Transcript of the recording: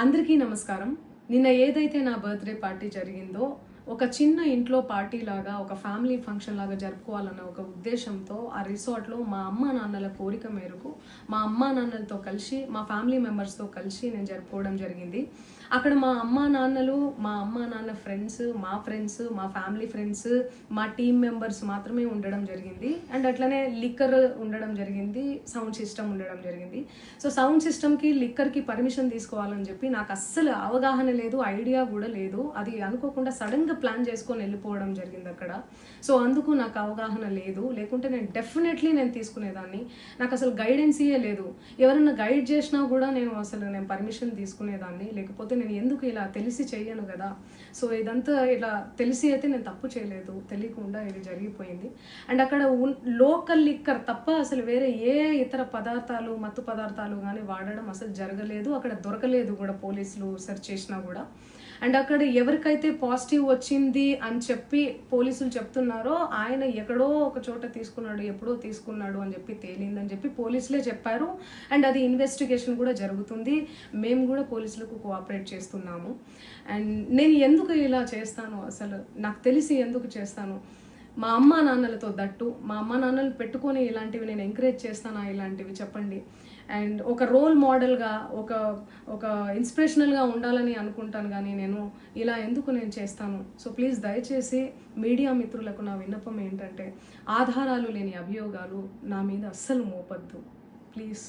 అందరికీ నమస్కారం. నిన్న ఏదైతే నా బర్త్డే పార్టీ జరిగిందో ఒక చిన్న ఇంట్లో పార్టీ లాగా ఒక ఫ్యామిలీ ఫంక్షన్ లాగా జరుపుకోవాలన్న ఒక ఉద్దేశంతో ఆ రిసార్ట్లో మా అమ్మా నాన్నల కోరిక మేరకు మా అమ్మా నాన్నలతో కలిసి మా ఫ్యామిలీ మెంబర్స్తో కలిసి నేను జరుపుకోవడం జరిగింది. అక్కడ మా అమ్మా నాన్న ఫ్రెండ్స్, మా ఫ్యామిలీ ఫ్రెండ్స్, మా టీమ్ మెంబర్స్ మాత్రమే ఉండడం జరిగింది. అండ్ అట్లనే లిక్కర్ ఉండడం జరిగింది, సౌండ్ సిస్టమ్ ఉండడం జరిగింది. సో సౌండ్ సిస్టమ్కి లిక్కర్కి పర్మిషన్ తీసుకోవాలని చెప్పి నాకు అస్సలు అవగాహన లేదు, ఐడియా కూడా లేదు. అది అనుకోకుండా సడన్గా ప్లాన్ చేసుకొని వెళ్ళిపోవడం జరిగింది అక్కడ. సో అందుకు నాకు అవగాహన లేదు, లేకుంటే నేను డెఫినెట్లీ నేను తీసుకునేదాన్ని. నాకు అసలు గైడెన్సీయే లేదు. ఎవరైనా గైడ్ చేసినా కూడా నేను పర్మిషన్ తీసుకునేదాన్ని, లేకపోతే నేను ఎందుకు ఇలా తెలిసి చెయ్యను కదా. సో ఇదంతా ఇలా తెలిసి అయితే నేను తప్పు చేయలేదు, తెలియకుండా ఇది జరిగిపోయింది. అండ్ అక్కడ లోకల్ లిక్కర్ తప్ప అసలు వేరే ఏ ఇతర పదార్థాలు, మత్తు పదార్థాలు కానీ వాడడం అసలు జరగలేదు. అక్కడ దొరకలేదు కూడా, పోలీసులు సెర్చ్ చేసినా కూడా. అండ్ అక్కడ ఎవరికైతే పాజిటివ్ వచ్చింది అని చెప్పి పోలీసులు చెప్తున్నారో ఆయన ఎక్కడో ఒక చోట తీసుకున్నాడు, ఎప్పుడో తీసుకున్నాడు అని చెప్పి తేలిందని చెప్పి పోలీసులే చెప్పారు. అండ్ అది ఇన్వెస్టిగేషన్ కూడా జరుగుతుంది. మేము కూడా పోలీసులకు కోఆపరేట్ చేస్తున్నాము. అండ్ నేను ఎందుకు ఇలా చేస్తాను, అసలు నాకు తెలిసి ఎందుకు చేస్తాను, మా అమ్మా నాన్నలతో దట్టు మా అమ్మా నాన్నలు పెట్టుకొని ఇలాంటివి నేను ఎంకరేజ్ చేస్తానా, ఇలాంటివి చెప్పండి. అండ్ ఒక రోల్ మోడల్గా, ఒక ఇన్స్పిరేషనల్గా ఉండాలని అనుకుంటాను, కానీ నేను ఇలా ఎందుకు నేను చేస్తాను. సో ప్లీజ్ దయచేసి మీడియా మిత్రులకు నా విన్నపం ఏంటంటే, ఆధారాలు లేని అభియోగాలు నా మీద అస్సలు మోపద్దు ప్లీజ్.